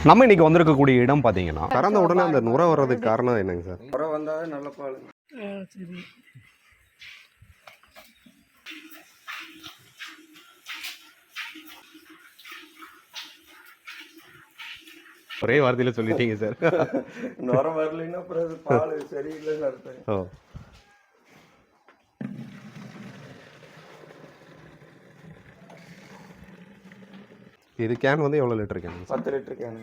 நம்ம இன்னைக்கு வந்திருக்கக்கூடிய இடம் பார்த்தீங்கன்னா கறந்த உடனே அந்த நுரை வர்றதுக்கு காரணம் என்னங்க சார்? நுரை வந்தாவே நல்ல பால். சரி. ஒரே வார்த்தையில சொல்லிட்டீங்க சார். நுரை வரலைன்னா அப்புறம் பால் சரியில்லைன்னு அர்த்தம். ஓ, இது கேன் வந்து எவ்வளோ லிட்டர் கேன்? 10 litre can.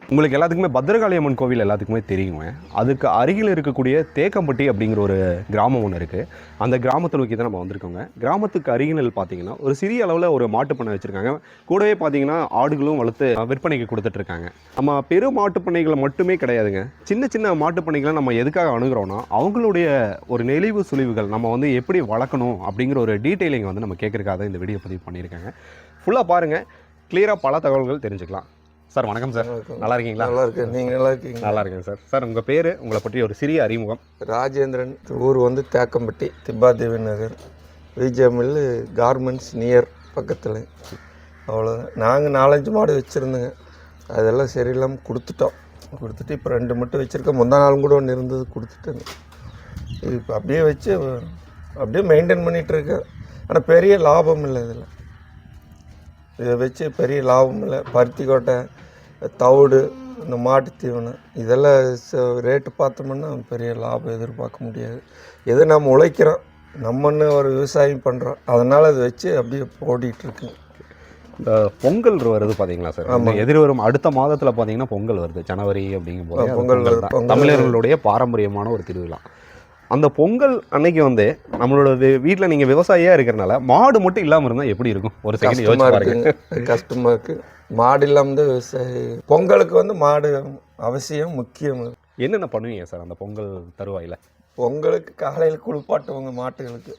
உங்களுக்கு எல்லாத்துக்குமே பத்ரகாளி அம்மன் கோவில் எல்லாத்துக்குமே தெரியுங்க. அதுக்கு அருகில் இருக்கக்கூடிய தேக்கம்பட்டி அப்படிங்கிற ஒரு கிராமம் ஒன்று இருக்குது. அந்த கிராமத்தை நோக்கி தான் நம்ம வந்திருக்கோங்க. கிராமத்துக்கு அருகினில் பார்த்தீங்கன்னா ஒரு சிறிய அளவில் ஒரு மாட்டு பண்ணை வச்சுருக்காங்க. கூடவே பார்த்தீங்கன்னா ஆடுகளும் வளர்த்து விற்பனைக்கு கொடுத்துட்ருக்காங்க. நம்ம பெரு மாட்டு பண்ணைகளை மட்டுமே கிடையாதுங்க. சின்ன சின்ன மாட்டு பண்ணைகளை நம்ம எதுக்காக அணுகிறோன்னா அவங்களுடைய ஒரு நெளிவு சுழிவுகள் நம்ம வந்து எப்படி வளர்க்கணும் அப்படிங்கிற ஒரு டீட்டெயிலிங் வந்து நம்ம கேட்குறக்காக இந்த வீடியோ பதிவு பண்ணியிருக்காங்க. ஃபுல்லாக பாருங்கள், கிளியராக பல தகவல்கள் தெரிஞ்சுக்கலாம். சார் வணக்கம் சார், நல்லா இருக்கீங்களா? நல்லா இருக்கு. நீங்கள் நல்லா இருக்கீங்க? நல்லா இருக்கேன் சார். சார் உங்கள் பேர், உங்களை பற்றி ஒரு சிறிய அறிமுகம். ராஜேந்திரன். ஊர் வந்து தேக்கம்பட்டி, திப்பாதேவி நகர், விஜயமில் கார்மெண்ட்ஸ் நியர் பக்கத்தில். அவ்வளோதான். நாங்கள் 4-5 மாடு வச்சுருந்தோங்க. அதெல்லாம் சரியில்லாமல் கொடுத்துட்டு இப்போ 2 மட்டும் வச்சுருக்கேன். முந்தா நாளும் கூட ஒன்று இருந்தது, கொடுத்துட்டேங்க. இது இப்போ அப்படியே வச்சு அப்படியே மெயின்டைன் பண்ணிகிட்ருக்கேன். ஆனால் பெரிய லாபம் இல்லை இதில். இதை வச்சு பெரிய லாபம் இல்லை. பருத்தி கொட்டை, தவிடு, இந்த மாட்டு தீவனம் இதெல்லாம் ரேட்டு பார்த்தோம்னா பெரிய லாபம் எதிர்பார்க்க முடியாது. எது நம்ம உழைக்கிறோம், நம்மன்னு ஒரு விவசாயம் பண்ணுறோம், அதனால் அதை வச்சு அப்படியே ஓடிட்டுருக்கு. இந்த பொங்கல் வருது பார்த்தீங்களா சார்? ஆமாம், எதிர்வரும் அடுத்த மாதத்தில் பார்த்தீங்கன்னா பொங்கல் வருது. ஜனவரி அப்படிங்கும்போது பொங்கல் தமிழர்களுடைய பாரம்பரியமான ஒரு திருவிழா. அந்த பொங்கல் அன்னைக்கு வந்து நம்மளோட வீட்டில் நீங்கள் விவசாயியாக இருக்கிறனால மாடு மட்டும் இல்லாமல் இருந்தால் எப்படி இருக்கும்? ஒரு செகண்ட் யோசிச்சு பாருங்க. கஷ்டமாக இருக்குது. மாடு இல்லாமல் தான் விவசாயி. பொங்கலுக்கு வந்து மாடு அவசியம், முக்கியம். என்னென்ன பண்ணுவீங்க சார் அந்த பொங்கல் தருவாயில்? பொங்கலுக்கு காலையில் குளிப்பாட்டுவாங்க மாட்டுகளுக்கு.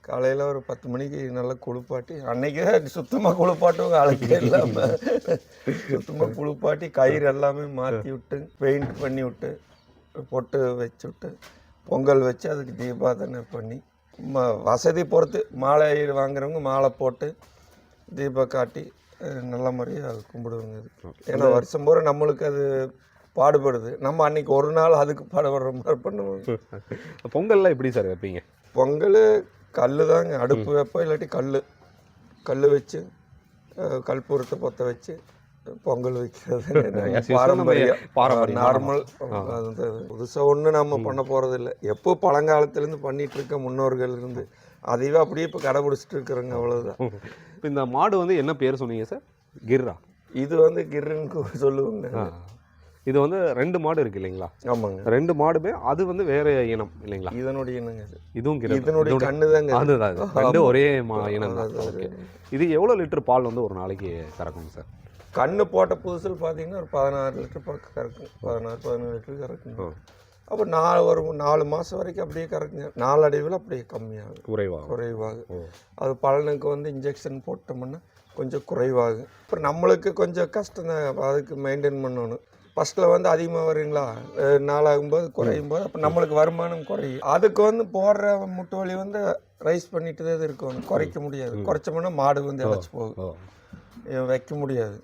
காலையில் ஒரு 10 மணிக்கு நல்லா குளிப்பாட்டி, அன்னைக்கு சுத்தமாக குளிப்பாட்டுவாங்க. அழைக்கே இல்லாமல் சுத்தமாக குளிப்பாட்டி கயிறு எல்லாமே மாற்றி விட்டு, பெயிண்ட் பண்ணி விட்டு, பொட்டு வச்சு விட்டு, பொங்கல் வச்சு அதுக்கு தீபாதனை பண்ணி, வசதி பொறுத்து மாலை வாங்குறவங்க மாலை போட்டு தீபம் காட்டி நல்ல முறையாக கும்பிடுவாங்க. ஏன்னா வருஷம் பூரா நம்மளுக்கு அது பாடுபடுது. நம்ம அன்றைக்கி ஒரு நாள் அதுக்கு பாடுபடுற மாதிரி பண்ணுவோம். பொங்கல்லாம் எப்படி சார் வைப்பீங்க? பொங்கல் கல் தாங்க. அடுப்பு வைப்போம், இல்லாட்டி கல் வச்சு கற்பூரத்தை பொத்த வச்சு பொங்கல் வைக்கிறது பாரம்பரியம். நார்மல். புதுசாக ஒன்றும் நம்ம பண்ண போகிறது இல்லை. எப்போ பழங்காலத்துலேருந்து பண்ணிகிட்டு இருக்க முன்னோர்கள் இருந்து அதையே அப்படியே இப்போ கடைபிடிச்சிட்டு இருக்கிறோங்க. அவ்வளோதான். இப்போ இந்த மாடு வந்து என்ன பேர் சொன்னீங்க சார்? கிர்ரா. இது வந்து கிர்ன்னு சொல்லுவாங்க. இது வந்து 2 மாடு இருக்குது இல்லைங்களா? ஆமாங்க, 2 மாடுமே. அது வந்து வேற இனம் இல்லைங்களா? இதனுடைய இனங்க. இதுவும் இதனுடைய கண்ணு தாங்க. அதுதான், 2 ஒரே இனம் தான். ஓகே. இது எவ்வளோ லிட்டர் பால் வந்து ஒரு நாளைக்கு கறக்குங்க சார்? கண்ணு போட்ட புதுசில் பார்த்தீங்கன்னா ஒரு 16 லிட்டர் பக்கம் கறக்கும். 16-17 லிட்டர் கறக்குங்க. அப்போ ஒரு 4 மாதம் வரைக்கும் அப்படியே கறக்குங்க. நாளடைவில் அப்படியே கம்மியாகும், குறைவாகும். அது பலனுக்கு வந்து இன்ஜெக்ஷன் போட்டோம்னா கொஞ்சம் குறைவாகும். அப்புறம் நம்மளுக்கு கொஞ்சம் கஷ்டம் தான், அதுக்கு மெயின்டைன் பண்ணணும். ஃபஸ்ட்டில் வந்து அதிகமாக வருங்களா, நாளாகும்போது குறையும் போது அப்போ நம்மளுக்கு வருமானம் குறையும். அதுக்கு வந்து போடுற முட்டு வலி வந்து ரைஸ் பண்ணிட்டு தான் இருக்கணும், குறைக்க முடியாது. குறைச்சோம்னா மாடு வந்து இழைச்சி போகும், வைக்க முடியாது.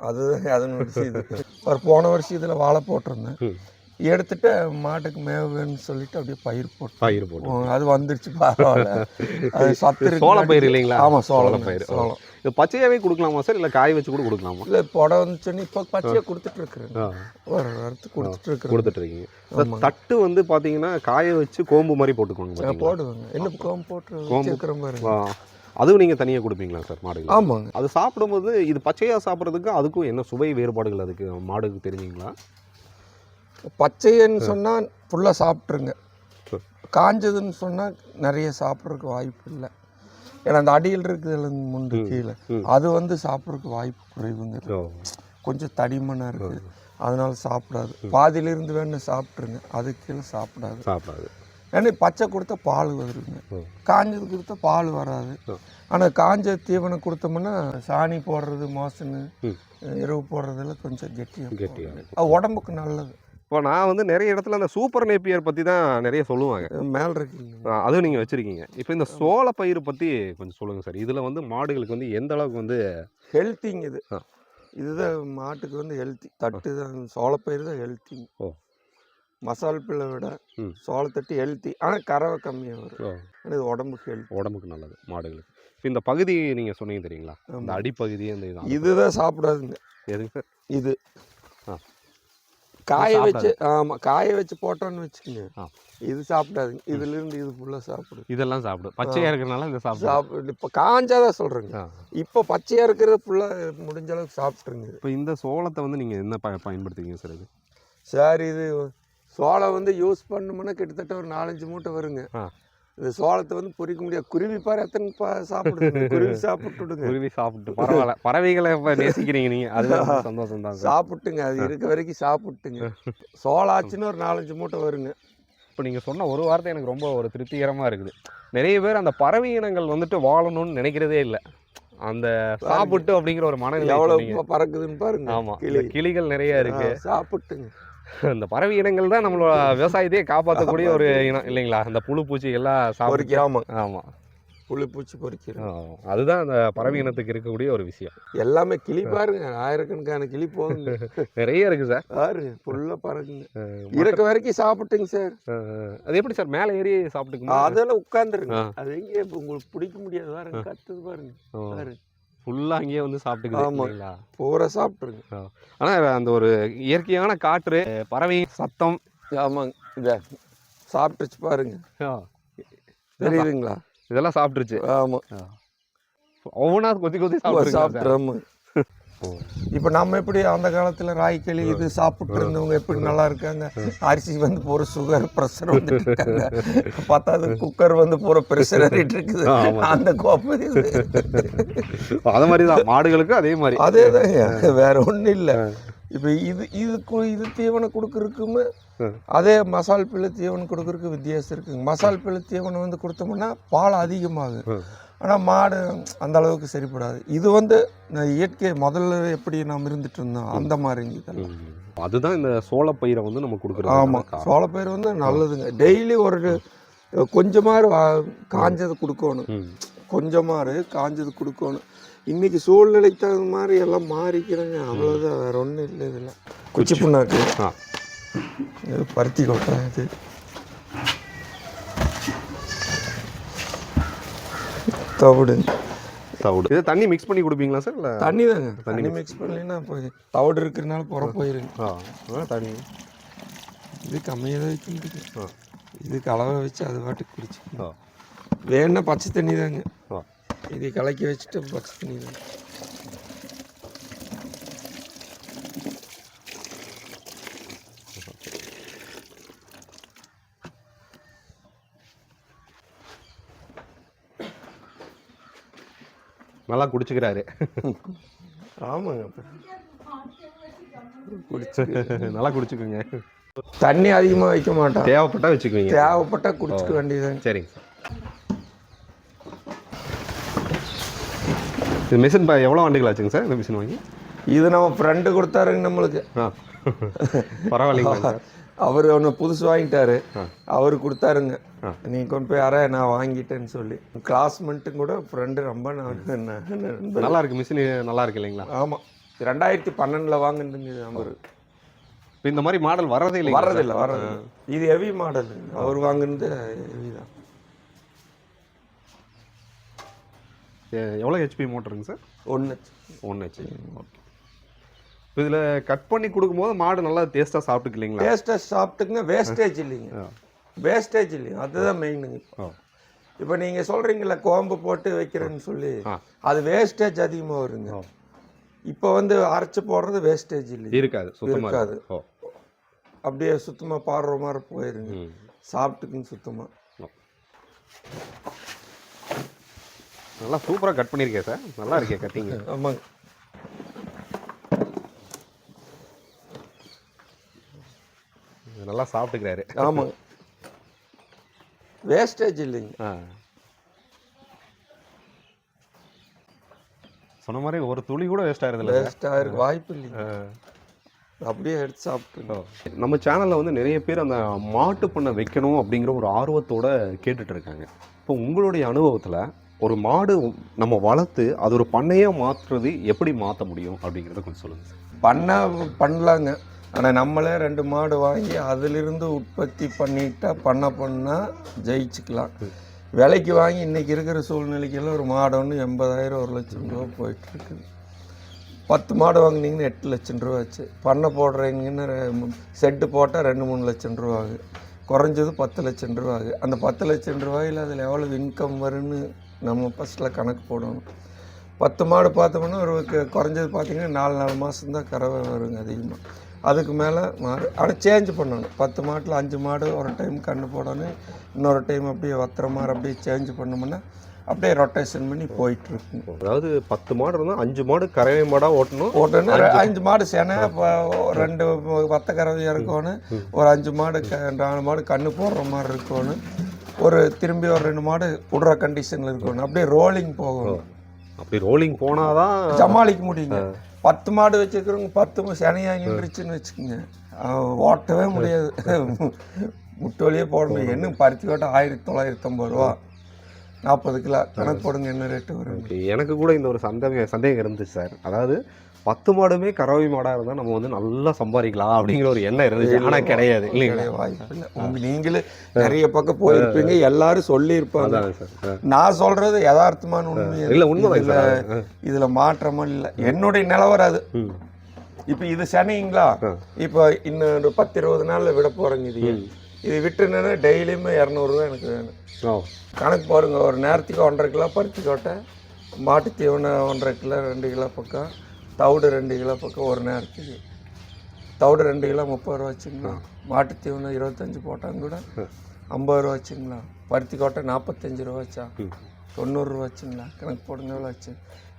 அதுதான் அதனுடைய இது. ஒரு போன வருஷம் இதில் வாழை போட்டிருந்தேன், எடுத்துட்டு மாட்டுக்கு மேவுன்னு சொல்லிட்டு அப்படியே பயிர் போட்டு அது வந்துருச்சு. பரவாயில்ல, அது சத்து. சோள பயிர் இல்லைங்களா? ஆமாம், சோளம் பயிர். சோளம் இது பச்சையாகவே கொடுக்கலாமா சார், இல்லை காய வச்சு கூட கொடுக்கலாமா? இல்லை, புடம் வந்துச்சுன்னு இப்போ பச்சையாக கொடுத்துட்டு இருக்கிறேன். ஒரு வாரத்துக்கு கொடுத்துட்டு இருக்கீங்க. தட்டு வந்து பார்த்தீங்கன்னா காய வச்சு கோம்பு மாதிரி போட்டுக்கோங்க. போடுவாங்க. என்ன கோம்பு போட்டு மாதிரி. அதுவும் நீங்கள் தனியாக கொடுப்பீங்களா சார் மாடுகள்? ஆமாங்க. அது சாப்பிடும்போது இது பச்சையாக சாப்பிட்றதுக்கு அதுக்கும் என்ன சுவை வேறுபாடுகள் அதுக்கு மாடுக்கு தெரிஞ்சுங்களா? பச்சைன்னு சொன்னால் ஃபுல்லாக சாப்பிட்ருங்க. காஞ்சதுன்னு சொன்னால் நிறைய சாப்பிட்றதுக்கு வாய்ப்பு இல்லை. ஏன்னா அந்த அடியில் இருக்குதுல முண்டு கீழே, அது வந்து சாப்பிட்றதுக்கு வாய்ப்பு குறைவுங்க. கொஞ்சம் தடிமனாக இருக்குது, அதனால சாப்பிடாது. பாதியிலிருந்து வேணும் சாப்பிட்ருங்க, அது கீழே சாப்பிடாது. ஏன்னா பச்சை கொடுத்தா பால் வருங்க, காஞ்சது கொடுத்தா பால் வராது. ஆனால் காஞ்ச தீவனம் கொடுத்தோம்னா சாணி போடுறது, மோசனு இரவு போடுறதெல்லாம் கொஞ்சம் கெட்டியாக, அது உடம்புக்கு நல்லது. இப்போ நான் வந்து நிறைய இடத்துல அந்த சூப்பர் நேப்பியர் பற்றி தான் நிறைய சொல்லுவாங்க. மேலே இருக்குங்க, அதுவும் நீங்கள் வச்சுருக்கீங்க. இப்போ இந்த சோள பயிர் பற்றி கொஞ்சம் சொல்லுங்கள் சார். இதில் வந்து மாடுகளுக்கு வந்து எந்த அளவுக்கு வந்து ஹெல்த்திங்க இது. இதுதான் மாட்டுக்கு வந்து ஹெல்த்தி. தட்டு தான் சோளப்பயிறு தான் ஹெல்த்தி. ஓ. மசால் பில்லை விட சோளத்தட்டு ஹெல்த்தி. ஆனால் கறவை கம்மியாக வரும். ஆனால் இது உடம்புக்கு ஹெல்த்தி. உடம்புக்கு நல்லது மாடுகளுக்கு. இப்போ இந்த பகுதி நீங்கள் சொன்னீங்க தெரியுங்களா, இந்த அடிப்பகுதி அந்த இதுதான் சாப்பிடாதுங்க. எதுங்க இது காய வச்சு, ஆமாம் காய வச்சு போட்டோன்னு வச்சுக்கோங்க, இது சாப்பிடாதுங்க. இதுலேருந்து இது ஃபுல்லாக சாப்பிடும். இதெல்லாம் சாப்பிடும். பச்சையாக இருக்கிறனால இந்த சாப்பிடு. இப்போ காஞ்சாதான் சொல்கிறேங்க. இப்போ பச்சையாக இருக்கிறத ஃபுல்லாக முடிஞ்ச அளவுக்கு சாப்பிட்ருங்க. இப்போ இந்த சோளத்தை வந்து நீங்கள் என்ன பயன்படுத்துவீங்க சார்? இது சார் இது சோளம் வந்து யூஸ் பண்ணோம்னா கிட்டத்தட்ட ஒரு 4-5 மூட்டை வருங்க. இந்த சோளத்தை வந்து பொறிக்க முடியாது. குருவி பாரு எத்தனை சாப்பிடுங்க. குருவி சாப்பிட்டுடுங்க. குருவி சாப்பிட்டு பரவாயில்ல. பறவைகளை இப்போ நேசிக்கிறீங்க நீங்கள், அதுதான் சந்தோஷம் தான். சாப்பிட்டுங்க, அது இருக்க வரைக்கும் சாப்பிட்டுங்க. சோளம் ஆச்சுன்னு ஒரு 4-5 மூட்டை வருங்க. இப்போ நீங்கள் சொன்ன ஒரு வார்த்தை எனக்கு ரொம்ப ஒரு திருப்திகரமாக இருக்குது. நிறைய பேர் அந்த பறவை இனங்கள் வந்துட்டு வாழணும்னு நினைக்கிறதே இல்லை. அந்த சாப்பிட்டு அப்படிங்கிற ஒரு மனநிலை எவ்வளோ பறக்குதுன்னு பாருங்க. ஆமாம், கிளிகள் நிறைய இருக்கு. சாப்பிட்டுங்க. அந்த பறவை இனங்கள் தான் நம்மளோட விவசாயத்தையே காப்பாற்றக்கூடிய ஒரு இனம் இல்லைங்களா? அந்த புழு பூச்சி எல்லாம் சாப்பிட்டு. ஆமாம் ஆமாம், புழு பூச்சி பொறிக்கிறோம். அதுதான் அந்த பறவை இனத்துக்கு இருக்கக்கூடிய ஒரு விஷயம். எல்லாமே கிளி பாருங்க, ஆயிரக்கணக்கான கிளி போகுங்க. நிறைய இருக்கு சார். பாருங்க ஃபுல்லாக பறக்குங்க. இருக்க வரைக்கும் சாப்பிட்டுங்க சார். அது எப்படி சார் மேலே ஏறி சாப்பிட்டுக்குமா? அதெல்லாம் உட்காந்துருங்க. அது எங்கே உங்களுக்கு பிடிக்க முடியாது. பாருங்க கத்துது பாருங்க. பாருங்க ஃபுல்லாக அங்கேயே வந்து சாப்பிட்டுக்குது. பூரா சாப்பிட்ருங்க. ஆனால் அந்த ஒரு இயற்கையான காற்று, பறவை சத்தம். ஆமாங்க, இதை சாப்பிட்டுச்சு பாருங்க. தெரியுதுங்களா? இதெல்லாம் சாப்பிட்டுருச்சு. ஆமாம், ஒவ்வொன்றா கொத்தி கொத்தி சாப்பிட்றோம். இப்போ நம்ம எப்படி அந்த காலத்தில் ராய்க்களி இது சாப்பிட்டு இருந்தவங்க எப்படி நல்லா இருக்காங்க. அரிசி வந்து பூரா சுகர் ப்ரெஷர் வந்துட்டு இருக்காங்க. பத்தாவது குக்கர் வந்து பூரா ப்ரெஷர் ஏறிட்டு இருக்குது. அந்த கோப்பை இது அது மாதிரி தான் மாடுகளுக்கு அதே மாதிரி. அதே தாங்க, வேற ஒன்றும் இல்லை. இப்போ இது தீவனம் கொடுக்குறதுக்குமே அதே மசால் பிள்ளை தீவனம் கொடுக்குறதுக்கு வித்தியாசம் இருக்குங்க. மசால் பிள்ளை தீவனம் வந்து கொடுத்தோம்னா பால் அதிகமாகும். ஆனால் மாடு அந்த அளவுக்கு சரிப்படாது. இது வந்து இயற்கை முதல்ல எப்படி நாம் இருந்துட்டு இருந்தோம் அந்த மாதிரிங்க இதெல்லாம். அதுதான் இந்த சோளப்பயிரை வந்து நம்ம கொடுக்குறோம். ஆமாம், சோளப்பயிர் வந்து நல்லதுங்க. டெய்லி ஒரு கொஞ்சமாறு காஞ்சது கொடுக்கணும். கொஞ்சமாறு காஞ்சது கொடுக்கணும். இன்றைக்கி சூழ்நிலைக்கு தகுந்த மாதிரி எல்லாம் மாறிக்கிறேங்க. அவ்வளோதான், வேறு ஒன்றும் இல்லை. இதெல்லாம் குச்சி புண்ணாக்கு, பருத்தி கொட்டை, இது தவிடு. இதை தண்ணி மிக்ஸ் பண்ணி கொடுப்பீங்களா சார்? இல்லை தண்ணி தாங்க. தண்ணி மிக்ஸ் பண்ணலைன்னா போய் தவிடு இருக்கிறனால புறம் போயிருங்க. தண்ணி இது கம்மியாக தான் வைக்க முடியும். இதுக்கு அளவை வச்சு அது பாட்டுக்கு குடிச்சு வேணுன்னா பச்சை தண்ணி தாங்க. இது கலக்கி வச்சுட்டு பச்சை தண்ணி தாங்க. நல்லா குடிச்சுக்கிறாரு. ஆமாங்க, நல்லா குடிச்சுக்கோங்க. தண்ணி அதிகமாக வைக்க மாட்டோம். தேவைப்பட்டா வச்சுக்குவீங்க. தேவைப்பட்டா குடிச்சுக்க வேண்டியதுங்க. சரிங்க சார். இது மிஷின் எவ்வளோ ஆண்டுகள் ஆச்சுங்க சார் இந்த மிஷின் வாங்கி? இது நம்ம ஃப்ரெண்டு கொடுத்தாருங்க நம்மளுக்கு. பரவாயில்லைங்க சார். அவர் ஒன்று புதுசு வாங்கிட்டாரு. அவர் கொடுத்தாருங்க, நீ கொண்டு போய் யாரா நான் வாங்கிட்டேன்னு சொல்லி. கிளாஸ்மெண்ட்டும் கூட ஃப்ரெண்டு ரொம்ப நல்லா இருக்கு. மிஷின் நல்லா இருக்கு இல்லைங்களா? ஆமாம், 2012 வாங்கினதுங்க அவர். இப்போ இந்த மாதிரி மாடல் வர்றதே இல்லை. வர்றதில்லை. இது ஹெவி மாடல். அவர் வாங்கினது ஹெவி தான். எவ்வளோ ஹெச்பி மோட்டருங்க சார்? 1 ஹெச்பி. ஓகே. இதில் கட் பண்ணி கொடுக்கும்போது மாடு நல்லா டேஸ்ட்டாக சாப்பிட்டுக்கு இல்லைங்களா? டேஸ்ட்டாக சாப்பிட்டுக்குங்க. வேஸ்டேஜ் இல்லைங்க. வேஸ்டேஜ் இல்லைங்க, அதுதான் மெயினுங்க. இப்போ நீங்கள் சொல்கிறீங்களா கோம்பு போட்டு வைக்கிறேன்னு சொல்லி, அது வேஸ்டேஜ் அதிகமாக வருங்க. இப்போ வந்து அரைச்சி போடுறது வேஸ்டேஜ் இல்லை, இருக்காது, இருக்காது. அப்படியே சுத்தமாக பாடுற மாதிரி போயிருங்க. சாப்பிட்டுக்குங்க சுத்தமாக. நல்லா சூப்பராக கட் பண்ணியிருக்கேன் சார். நல்லா இருக்கே கட்டிங்க. ஆமாங்க. நல்லா சாப்பிட்டுக்கிறாரு. ஆமாங்க, வேஸ்டேஜ் இல்லைங்க. சொன்ன மாதிரி ஒரு துளி கூட வேஸ்ட் ஆகிறதில்ல. வேஸ்ட் ஆகிருக்கு வாய்ப்பு இல்லைங்க. அப்படியே எடுத்து சாப்பிட்டுருக்கோம். நம்ம சேனலில் வந்து நிறைய பேர் அந்த மாட்டு பண்ணை வைக்கணும் அப்படிங்கிற ஒரு ஆர்வத்தோடு கேட்டுட்டு இருக்காங்க. இப்போ உங்களுடைய அனுபவத்தில் ஒரு மாடு நம்ம வளர்த்து அது ஒரு பண்ணையாக மாற்றுறது எப்படி மாற்ற முடியும் அப்படிங்கிறத கொஞ்சம் சொல்லுங்கள் சார். பண்ணலாங்க. ஆனால் நம்மளே 2 மாடு வாங்கி அதிலிருந்து உற்பத்தி பண்ணிட்டா பண்ணால் ஜெயிச்சுக்கலாம். விலைக்கு வாங்கி இன்றைக்கி இருக்கிற சூழ்நிலைக்கெல்லாம் ஒரு மாடு ஒன்று 80,000 1 லட்சம் ரூபா போயிட்டுருக்குது. 10 மாடு வாங்கினீங்கன்னா 8 லட்சம் ரூபா ஆச்சு. பண்ணை போடுறீங்கன்னா செட்டு போட்டால் 2-3 லட்சம் ரூபா ஆகுது. குறைஞ்சது 10 லட்சம் ரூபா ஆகுது. அந்த 10 லட்சம் ரூபாயில் அதில் எவ்வளோ இன்கம் வரும்னு நம்ம ஃபஸ்ட்டில் கணக்கு போடணும். 10 மாடு பார்த்தோம்னா ஒரு குறைஞ்சது பார்த்திங்கன்னா 4 மாதம்தான் கறவை வருங்க அதிகமாக. அதுக்கு மேலே மாடு ஆனால் சேஞ்ச் பண்ணணும். 10 மாட்டில் 5 மாடு ஒரு டைம் கன்று போடணும், இன்னொரு டைம் அப்படியே வத்துற மாதிரி அப்படியே சேஞ்ச் பண்ணோம்னா அப்படியே ரொட்டேஷன் பண்ணி போயிட்டுருக்குங்க. அதாவது 10 மாடு இருந்தால் 5 மாடு கறவை மாடாக ஓட்டணும். 5 மாடு செனை, 2 வத்த கறவையாக இருக்கணும், ஒரு 5 மாடு 4 மாடு கன்று போடுற மாதிரி இருக்கணும், ஒரு திரும்பி ஒரு 2 மாடு விடுற கண்டிஷனில் இருக்கணும். அப்படியே ரோலிங் போகணும். அப்படி ரோலிங் போனாதான் சமாளிக்க முடியுங்க. 10 மாடு வச்சுருக்கிறவங்க 10 சனியாகிருச்சுன்னு வச்சுக்கோங்க, ஓட்டவே முடியாது. முட்டு வழியே போடணும். என்ன பருத்தி ஓட்ட 1950 ரூபா, 40 கிலோ கணக்கு போடுங்க என்ன ரேட்டு வரும். எனக்கு கூட இந்த ஒரு சந்தேகம் இருந்துச்சு சார். அதாவது 10 மாடுமே கறவை மாடாக இருந்தால் நம்ம வந்து நல்லா சம்பாதிக்கலாம் அப்படிங்கிற ஒரு எண்ணம் இருந்துச்சு. ஆனால் கிடையாது இல்லைங்களா? வாய்ப்பு இல்லை. நீங்களே நிறைய பக்கம் போயிருப்பீங்க, எல்லாரும் சொல்லியிருப்பாங்க. நான் சொல்றது யதார்த்தமான உண்மை இல்லை, உண்மை இதில் மாற்றமும் இல்லை. என்னுடைய நிலவரம் அது. இப்போ இது சனிங்களா, இப்போ இன்னும் 10-20 நாளில் விட போகிறேங்க. இது விட்டுனா டெய்லியுமே 200 ரூபா எனக்கு வேணும். கணக்கு பாருங்க, ஒரு நேரத்துக்கு 1.5 கிலோ பருத்தி கொட்டை, மாட்டு தீவனம் 1.5 கிலோ 2 கிலோ பக்கம், தவிடு 2 கிலோ பக்கம் ஒரு நேரத்துக்கு. தவிடு 2 கிலோ 30 ரூபா வச்சுங்களா, மாட்டு தீவனம் 25 போட்டாங்க கூட 50 ரூபா வச்சுங்களா, பருத்தி கொட்டை 45 ரூபா வச்சா 90 ரூபா வச்சுங்களா, கணக்கு போடுங்க எவ்வளோ வச்சு.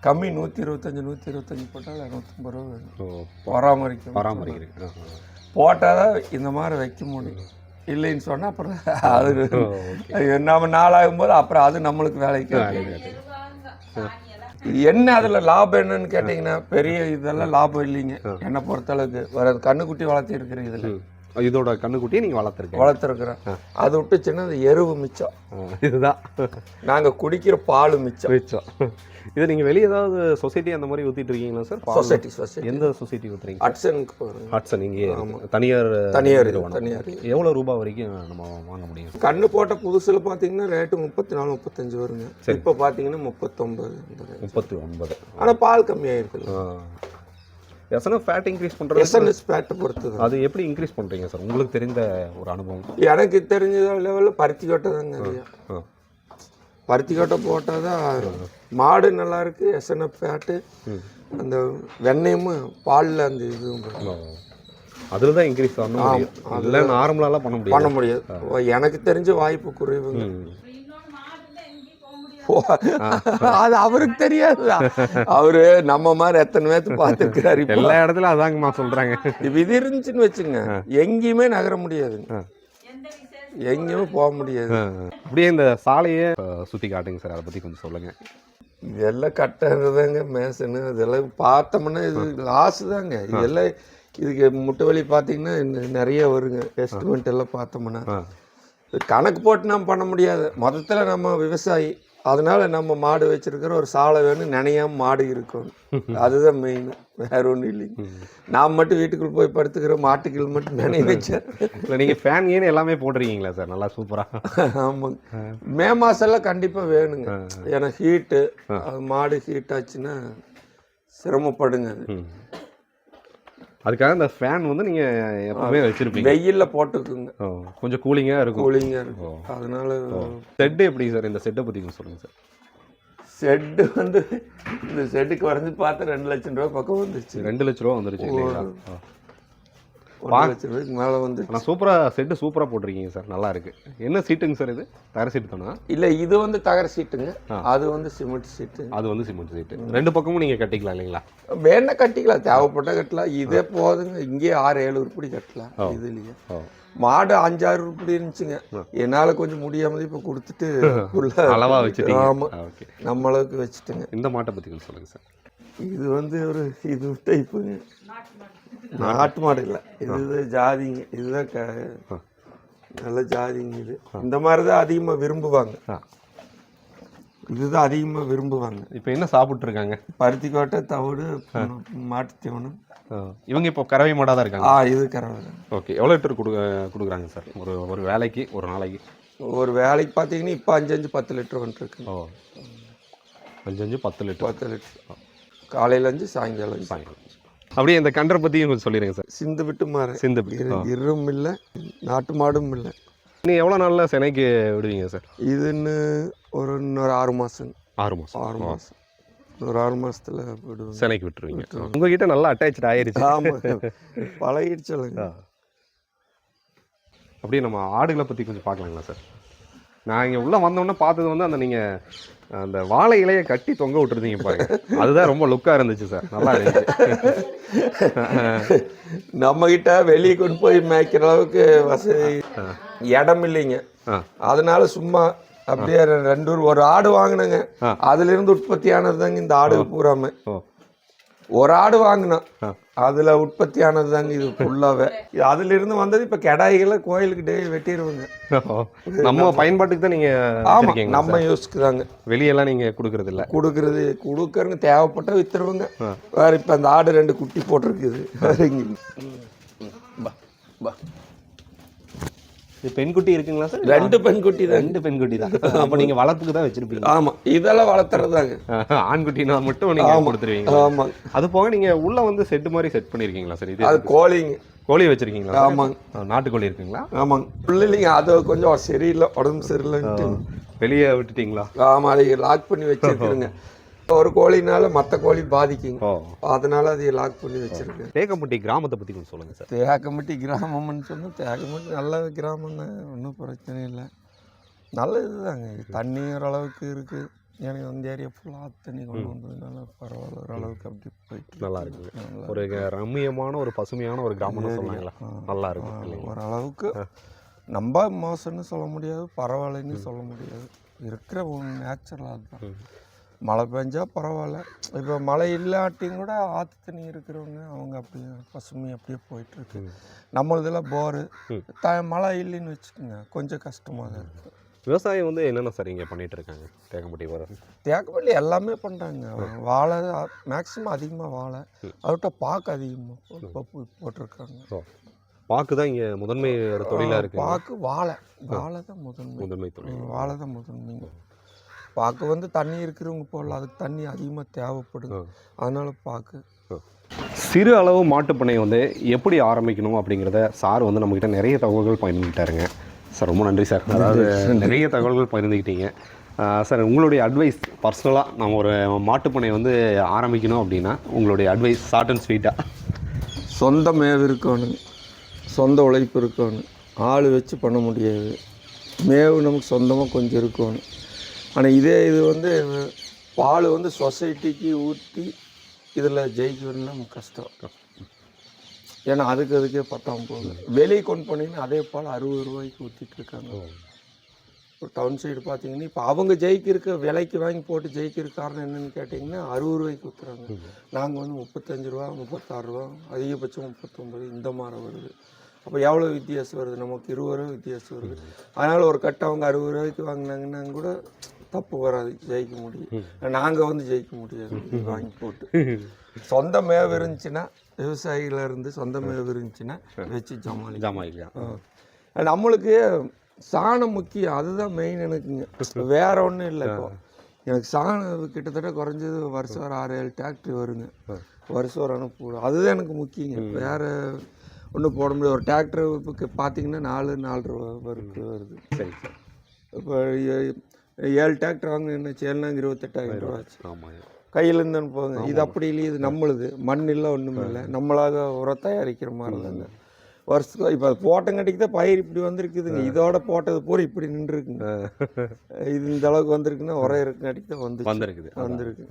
கம்மி 125 போட்டால் 250 ரூபா வேணும். பராமரிக்க போட்டால் தான் இந்த மாதிரி வைக்க முடியும். இல்லைன்னு சொன்னால் அப்புறம் அது நம்ம நாளாகும்போது அப்புறம் அது நம்மளுக்கு வேலைக்கு. என்ன அதில் லாபம் என்னன்னு கேட்டிங்கன்னா, பெரிய இதெல்லாம் லாபம் இல்லைங்க என்னை பொறுத்தளவுக்கு. வர கண்ணுக்குட்டி வளர்த்திருக்கிறேன். இதில் இதோட கண்ணுக்குட்டியை நீங்கள் வளர்த்துருக்குறேன். அது விட்டுச்சுன்னா அது எருவு மிச்சம். இதுதான் நாங்கள் குடிக்கிற பால் மிச்சம். இதை நீங்கள் வெளியே ஏதாவது சொசைட்டி அந்த மாதிரி ஊற்றிட்டு இருக்கீங்களா சார்? சொசைட்டி எந்த சொசைட்டி ஊற்றுறீங்க? ஹட்சன். இங்கே தனியார். எவ்வளோ ரூபா வரைக்கும் நம்ம வாங்க முடியும்? கண்ணு போட்ட புதுசில் பார்த்தீங்கன்னா ரேட்டு 34-35 வருங்க. இப்போ பார்த்தீங்கன்னா 39. ஆனால் பால் கம்மியாகிருக்கு. எஸ்என்எஃப் ஃபேட் இன்க்ரீஸ் பண்ணுறது எஸ்என்எஸ் ஃபேட்டை பொறுத்து. அது எப்படி இன்க்ரீஸ் பண்ணுறீங்க சார்? உங்களுக்கு தெரிந்த ஒரு அனுபவம்? எனக்கு தெரிஞ்ச லெவலில் பருத்தி கொட்டை தாங்க நிறையா. பருத்தி கொட்டை போட்டால் தான் மாடு நல்லா இருக்கு. எஸ்என்எஃப் ஃபேட்டு, அந்த வெண்ணெயும் பாலில் அந்த இதுவும் அதில் தான் இன்க்ரீஸ் பண்ணணும். அதில் நார்மலாலாம் பண்ண முடியாது. எனக்கு தெரிஞ்ச வாய்ப்பு குறைவுங்க. அது அவருக்கு தெரியாது. அவரு நம்ம மாதிரி எத்தனை பேர்த்து பார்த்துருக்காரு. எல்லா இடத்துல அதாங்கம்மா சொல்றாங்க. இது இருந்துச்சுன்னு வச்சுங்க, எங்கேயுமே நகர முடியாதுங்க, எங்கேயுமே போக முடியாது. அப்படியே இந்த சாலையே சுற்றி காட்டுங்க சார், அதை பற்றி கொஞ்சம் சொல்லுங்க. இதெல்லாம் கட்டுறதுதாங்க மேசனு, இதெல்லாம் பார்த்தோம்னா இது லாஸ் தாங்க. இதெல்லாம் இதுக்கு முட்டை வலி பார்த்தீங்கன்னா நிறைய வருங்க. எஸ்டிமேட் எல்லாம் பார்த்தோம்னா கணக்கு போட்டு நம்ம பண்ண முடியாது. மொத்தத்தில் நம்ம விவசாயி, அதனால நம்ம மாடு வச்சிருக்கிற ஒரு சாலை வேணும், நினையாம மாடு இருக்கணும். அதுதான் மெயின், வேற ஒன்றும் இல்லைங்க. நான் மட்டும் வீட்டுக்குள்ள போய் படுத்துக்கிற மாட்டுக்கள் மட்டும் நினைய வச்சேன். இல்லை, நீங்கள் ஃபேன் ஏன்னு எல்லாமே போட்டுருக்கீங்களா சார்? நல்லா சூப்பராக. ஆமாங்க, மே மாதம்லாம் கண்டிப்பாக வேணுங்க. ஏன்னா ஹீட்டு, மாடு ஹீட் ஆச்சுன்னா சிரமப்படுங்க. அதுக்காக இந்த ஃபேன் வந்து நீங்கள் எப்பவுமே வச்சுருப்பீங்க. வெயிலில் போட்டுக்குங்க, கொஞ்சம் கூலிங்காக இருக்கும். அதனால செட்டு எப்படி சார்? இந்த செட்டை பற்றி சொல்லுங்கள் சார். செட்டு வந்து இந்த செட்டுக்கு வரைஞ்சி பார்த்தா 2 லட்சம் ரூபா பக்கம் வந்துருச்சு. 2 லட்ச ரூபா வந்துருச்சு இல்லைங்களா? 1 லட்சம் ரூபாய்க்கு மேலே வந்து. ஆனால் சூப்பராக செட்டு சூப்பராக போட்டிருக்கீங்க சார், நல்லா இருக்கு. என்ன சீட்டுங்க சார் இது? தகர சீட்டு தானா? இல்லை, இது வந்து தகர சீட்டுங்க, அது வந்து சிமெண்ட் சீட்டு. அது வந்து சிமெண்ட் சீட்டு. 2 பக்கமும் நீங்கள் கட்டிக்கலாம் இல்லைங்களா? வேணா கட்டிக்கலாம், தேவைப்பட்ட கட்டலாம். இதே போதுங்க, இங்கேயே 6-7 உருப்படி கட்டலாம். இதுலேயே மாடு 5-6 உருப்படி இருந்துச்சுங்க. என்னால் கொஞ்சம் முடியாமல் இப்போ கொடுத்துட்டு அளவாக வச்சுட்டீங்க. ஆமாம், நம்ம அளவுக்கு வச்சுட்டுங்க. இந்த மாட்டை பற்றி சொல்லுங்கள் சார். இது வந்து ஒரு இது டைப்புங்க, நாட்டு மாடு இல்லை, இது ஜாதிங்க. இதுதான் நல்ல ஜாதிங்க. இது இந்த மாதிரி தான் அதிகமாக விரும்புவாங்க. இதுதான் அதிகமாக விரும்புவாங்க. இப்போ என்ன சாப்பிட்ருக்காங்க? பருத்தி கோட்டை, தவிடு, மாட்டு தீவனம். இவங்க இப்போ கறவை மாடாக தான் இருக்காங்க. இது கறவை. ஓகே. எவ்வளோ லிட்டர் கொடுக்குறாங்க சார் ஒரு வேலைக்கு, ஒரு நாளைக்கு? ஒரு வேலைக்கு பார்த்தீங்கன்னா இப்போ 5 10 லிட்டர் வந்துருக்கு. 5 10 லிட்டர். 10 லிட்டர் காலையில் 5 சாயங்காலம் சாயங்காலம். அப்படியே இந்த கன்றை பற்றியும் கொஞ்சம் சொல்லிடுங்க சார். சிந்து விட்டு மாறு. சிந்து இரும் இல்லை, நாட்டு மாடும் இல்லை. நீங்கள் எவ்வளோ நாளில் சென்னைக்கு விடுவீங்க சார்? இதுன்னு இன்னொரு 6 மாதம். 6 மாதம். 6 மாதம். ஒரு 6 மாதத்தில் விடுவோம். சென்னைக்கு விட்டுருவீங்க. உங்ககிட்ட நல்லா அட்டாச் ஆயிருச்சு. ஆமாம், பழகிடுச்சு சொல்லுங்க. அப்படியே நம்ம ஆடுகளை பற்றி கொஞ்சம் பார்க்கலாங்களா சார்? நான் இங்கே உள்ளே வந்தோடனே பார்த்தது வந்து அந்த வாழை இலையை கட்டி தொங்க விட்டுருந்தீங்க பாருங்க, அதுதான் ரொம்ப லுக்காக இருந்துச்சு சார். நல்லா இருந்துச்சு. நம்மகிட்ட வெளியே கொண்டு போய் மேய்க்கிற அளவுக்கு வசதி இடம் இல்லைங்க. அதனால சும்மா அப்படியே ஒரு ஆடு வாங்கினேங்க. அதுல இருந்து உற்பத்தி ஆனது தாங்க இந்த ஆடு பூராம. ஒரு ஆடு வாங்கினோம், அதுல உற்பத்தி ஆனது தாங்க இது ஃபுல்லாவே. அதுல இருந்து வந்தது இப்ப கெடாய்களை கோயிலுக்கு டெய்லி வெட்டிடுவாங்க. நம்ம பயன்பாட்டுக்கு தான் நீங்க? ஆமா, நம்ம யூஸ்க்கு தாங்க. வெளியெல்லாம் நீங்க கொடுக்கறது இல்ல? கொடுக்கறங்க தேவைப்பட்ட வித்துருவாங்க. வேற இப்ப அந்த ஆடு 2 குட்டி போட்டிருக்குது. இது பெண்குட்டி இருக்குங்களா சார்? 2 பெண்குட்டி தான். 2 பெண்குட்டி தான். அப்ப நீங்க வளர்ப்புக்கு தான் வச்சிருப்பீங்க? ஆமா, இதெல்லாம் வளர்த்துறதாங்க. ஆண்குட்டினா மட்டும் நீங்க கொடுத்துருவீங்க? ஆமா. அது போக நீங்க உள்ள வந்து செட் மாதிரி செட் பண்ணிருக்கீங்களா சார்? இது அது கோழிங்க. கோழி வச்சிருக்கீங்களா? ஆமாங்க. நாட்டுக்கோழி இருக்குங்களா? ஆமாங்க. இல்லைங்க, அது கொஞ்சம் சரியில்லை, உடம்பு சரியில்லைன்ட்டு வெளியே விட்டுட்டீங்களா? ஆமா, அதை லாக் பண்ணி வச்சிருக்குங்க. ஒரு கோழினால மற்ற கோழி பாதிக்குங்க. அதனால அதை லாக் பண்ணி வச்சிருக்கேன். தேக்கம்பட்டி கிராமத்தை பற்றி கொஞ்சம் சொல்லுங்க சார். தேக்கம்பட்டி கிராமம்னு சொன்னால் தேக்கம்பட்டி நல்ல கிராமம்னு ஒன்றும் பிரச்சனை இல்லை. நல்ல இதுதாங்க. தண்ணி ஓரளவுக்கு இருக்குது. எனக்கு அந்த ஏரியா ஃபுல்லாக தண்ணி கொண்டு வந்ததுனால பரவாயில்ல, ஓரளவுக்கு அப்படி போயிட்டு நல்லா இருக்குது. ஒரு ரம்மியமான ஒரு பசுமையான ஒரு கிராமம்னு சொன்னாங்களா? நல்லா இருக்கும். ஓரளவுக்கு நம்ம மோசம்னு சொல்ல முடியாது, பரவாயில்லன்னு சொல்ல முடியாது. இருக்கிற நேச்சுரலாக அதுதான். மழை பெஞ்சா பரவாயில்ல. இப்போ மழை இல்லாட்டியும் கூட ஆற்று தண்ணி இருக்கிறவங்க அவங்க அப்படியே பசுமை அப்படியே போயிட்டுருக்கு. நம்மளதெல்லாம் போரு மழை இல்லைன்னு வச்சுக்கோங்க, கொஞ்சம் கஷ்டமாக தான் இருக்குது. விவசாயம் வந்து என்னென்ன சார் இங்கே பண்ணிகிட்டு இருக்காங்க தேக்கம்பட்டி? தேக்கம்பட்டி எல்லாமே பண்ணுறாங்க. வாழை மேக்ஸிமம் அதிகமாக வாழை, அவர்கிட்ட பாக்கு அதிகமாக போட்டிருக்காங்க. பாக்கு தான் இங்கே முதன்மை தொழிலாக இருக்குது. பாக்கு வாழை தான் முதன்மை தொழில். வாழை தான் முதன்மைங்க. பாக்கு வந்து தண்ணி இருக்கிறவங்க போடலாம், அதுக்கு தண்ணி அதிகமாக தேவைப்படுது. அதனால பாக்கு. சிறு அளவு மாட்டுப்பண்ணை வந்து எப்படி ஆரம்பிக்கணும் அப்படிங்கிறத சார் வந்து நம்மக்கிட்ட நிறைய தகவல்கள் பகிர்ந்துக்கிட்டாருங்க சார். ரொம்ப நன்றி சார். அதாவது நிறைய தகவல்கள் பகிர்ந்துக்கிட்டீங்க சார். உங்களுடைய அட்வைஸ் பர்சனலாக நம்ம ஒரு மாட்டுப்பண்ணை வந்து ஆரம்பிக்கணும் அப்படின்னா உங்களுடைய அட்வைஸ் ஷார்ட் அண்ட் ஸ்வீட்டாக? சொந்த மேவு இருக்கணும், சொந்த உழைப்பு இருக்கணும். ஆள் வச்சு பண்ண முடியாது. மேவு நமக்கு சொந்தமாக கொஞ்சம் இருக்கணும். ஆனால் இது வந்து பால் வந்து சொசைட்டிக்கு ஊற்றி இதில் ஜெயிக்கணும்னா நமக்கு கஷ்டம். ஏன்னா அதுக்கே பத்தாமல் போகுது. வெளியே கொண்டு போனீங்கன்னா அதே பால் 60 ரூபாய்க்கு ஊற்றிட்டு இருக்காங்க. இப்போ டவுன் சைடு பார்த்தீங்கன்னா இப்போ அவங்க ஜெயிக்கிற விலைக்கு வாங்கி போட்டு ஜெயிக்கிற காரணம் என்னென்னு கேட்டிங்கன்னா 60 ரூபாய்க்கு ஊற்றுறாங்க. நாங்கள் வந்து 35 ரூபா, 36 ரூபா, அதிகபட்சம் 39 இந்த மாதிரி வருது. அப்போ எவ்வளோ வித்தியாசம் வருது? நமக்கு 20 ரூபா வித்தியாசம் வருது. அதனால் ஒரு கட்டை அவங்க 60 ரூபாய்க்கு வாங்கினாங்கன்னா கூட தப்பு வராது, ஜெயிக்க முடியும். நாங்கள் வந்து ஜெயிக்க முடியாது வாங்கி போட்டு. சொந்த மேவு இருந்துச்சுன்னா, விவசாயிகளிருந்து சொந்த மேவு இருந்துச்சுன்னா வச்சு ஜமாளிக்கலாம். நம்மளுக்கு சாணம் முக்கியம், அதுதான் மெயின் எனக்குங்க. வேற ஒன்றும் இல்லை. இப்போ எனக்கு சாணம் கிட்டத்தட்ட குறைஞ்சது வருஷம் ஒரு 6-7 டிராக்டர் வருங்க. வருஷம் ஒரு அனுப்பு, அதுதான் எனக்கு முக்கியங்க. வேற ஒன்றும் போட முடியாது. ஒரு டிராக்டர் இப்போ பார்த்தீங்கன்னா 4-4 ரூபா வருது. சரி சார். இப்போ 7 டிராக்டர் வாங்க என்ன செய்யலாங்க 28,000 ரூபா ஆச்சு. கையில் இருந்தேன்னு போங்க. இது அப்படி இல்லை, இது நம்மளுது. மண் இல்லை, ஒன்றும் இல்லை. நம்மளாக உரம் தயாரிக்கிற மாதிரி தாங்க. வருஷம் இப்போ போட்டங்காட்டிக்கு தான் பயிர் இப்படி வந்திருக்குதுங்க. இதோட போட்டது பூரா இப்படி நின்றுருக்குங்க. இது இந்த அளவுக்கு வந்திருக்குன்னா உரம் இருக்குங்காட்டிக்கு தான் வந்திருக்கு.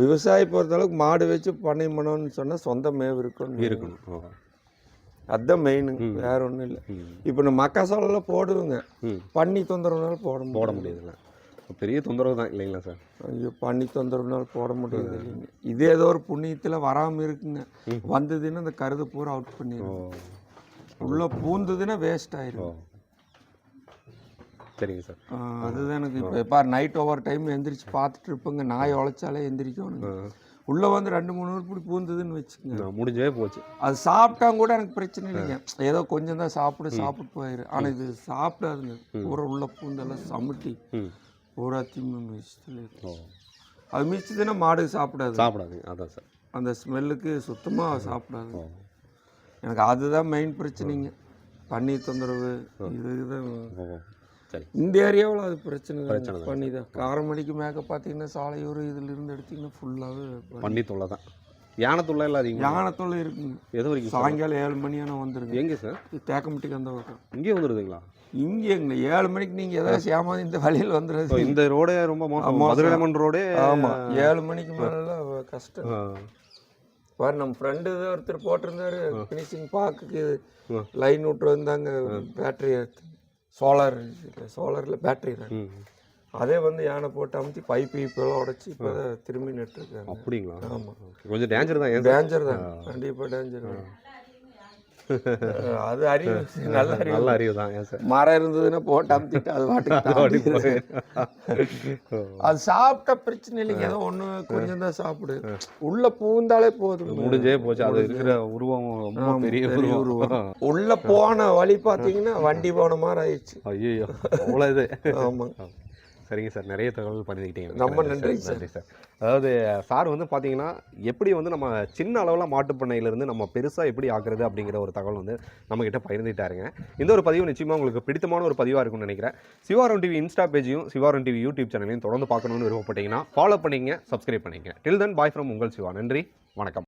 விவசாயி பொறுத்த அளவுக்கு மாடு வச்சு பண்ணை பண்ணணும்னு சொன்னால் சொந்த மேவு இருக்கணும். அதுதான் மெயின், வேற ஒன்றும் இல்லை. இப்போ நம்ம மக்காசோளெல்லாம் போடுவோங்க, பண்ணி தொந்தரவுனால போட முடியாதுல்ல. பெரிய தொந்தரவு தான் இல்லைங்களா சார்? ஐயோ, பண்ணி தொந்தரவுனால போட முடியாது இல்லைங்க. இதே ஏதோ ஒரு புண்ணியத்தில் வராமல் இருக்குங்க. வந்ததுன்னா அந்த கருது பூரா அவுட் பண்ணிடுவோம். உள்ளே பூந்ததுன்னா வேஸ்ட் ஆயிடும். சரிங்க சார். அதுதான் எனக்கு இப்போ நைட் ஓவர் டைம் எந்திரிச்சு பார்த்துட்டு இருப்பேங்க. நாய் உழைச்சாலே எந்திரிக்கணுங்க. உள்ளே வந்து 2-3 உருப்படி பூந்துதுன்னு வச்சுக்கோங்க, முடிஞ்சவே போச்சு. அது சாப்பிட்டா கூட எனக்கு பிரச்சனை இல்லைங்க. ஏதோ கொஞ்சம் தான் சாப்பிட்டு போயிரு. ஆனால் இது சாப்பிடாதுங்க. பூரா உள்ள பூந்தெல்லாம் சமுட்டி பூரா தின்னு மிதிச்சு. அது மிதிச்சதுன்னா மாடு சாப்பிடாது. அதான் சார். அந்த ஸ்மெல்லுக்கு சுத்தமாக சாப்பிடாது. எனக்கு அதுதான் மெயின் பிரச்சனைங்க. பன்னி தொந்தரவு இதுதான். சரி, இந்த ஏரியாவில் அது பிரச்சனை பண்ணி தான். காரமடிக்கு மேலே பார்த்தீங்கன்னா சாலையூர் இதில் இருந்து எடுத்திங்கன்னா ஃபுல்லாகவே பண்ணி தொல்லை தான். யானை தொல்லை இல்லை, அதிகம் யானை தொல்லை இருக்குங்க. எது வரைக்கும்? சாயங்காலம் 7 மணியான வந்துருங்க. எங்கே சார்? தேக்கம்பட்டிக்கு அந்த பக்கம். இங்கே வந்துடுதுங்களா? இங்கே எங்க 7 மணிக்கு நீங்கள் ஏதாவது ஏமாந்து இந்த வழியில் வந்துடுது. இந்த ரோடே ரொம்ப மதுரைமன் ரோடே. ஆமாம், 7 மணிக்கு மேலே கஷ்டம். பாரு, நம்ம ஃப்ரெண்டு ஒருத்தர் போட்டிருந்தாரு ஃபினிஷிங் பார்க்குக்கு லைன் விட்டு வந்தாங்க. பேட்டரி சோலாரில் பேட்டரி தான். அதே வந்து யானை போட்டு அமுத்தி பைப்பு இப்பெல்லாம் உடச்சி இப்போ தான் திரும்பி நட்டுருக்காங்க. அப்படிங்களா? ஆமாம், கொஞ்சம் டேஞ்சர் தான். டேஞ்சர் தான், கண்டிப்பாக டேஞ்சர் தான். அது அறிவு, நல்ல அறிவு தான். மரம் இருந்ததுன்னா போட்டு அமுத்திட்டு அது வாட்டுக்கு அது சாப்பிட்டா பிரச்சனை இல்லைங்க. ஏதோ ஒன்று கொஞ்சம் தான் சாப்பிடு. உள்ள பூந்தாலே போதும், முடிஞ்சே போச்சு. அது இருக்கிற உருவம் ரொம்ப பெரிய உருவம். உள்ள போன வழி பார்த்தீங்கன்னா வண்டி போன மாதிரி ஆயிடுச்சு. ஐயோ, அவ்வளோ இது. ஆமாங்க. சரிங்க சார், நிறைய தகவல் பண்ணிக்கிட்டீங்க. ரொம்ப நன்றி சார். அதாவது சார் வந்து பார்த்தீங்கன்னா எப்படி வந்து நம்ம சின்ன அளவில் மாட்டுப்பண்ணையிலேருந்து நம்ம பெருசாக எப்படி ஆக்குறது அப்படிங்கிற ஒரு தகவல் வந்து நம்மக்கிட்ட பகிர்ந்துட்டாருங்க. இந்த ஒரு பதிவு நிச்சயமாக உங்களுக்கு பிடித்தமான ஒரு பதிவாக இருக்கும்னு நினைக்கிறேன். சிவாரம் டிவி இன்ஸ்டா பேஜையும் சிவாரம் டிவி யூடியூப் சேனலையும் தொடர்ந்து பார்க்கணுன்னு விருப்பப்பட்டீங்கன்னா ஃபாலோ பண்ணிங்க, சப்ஸ்கிரைப் பண்ணிங்க. டில் தென் பாய் ஃப்ரம் உங்கள் சிவா. நன்றி, வணக்கம்.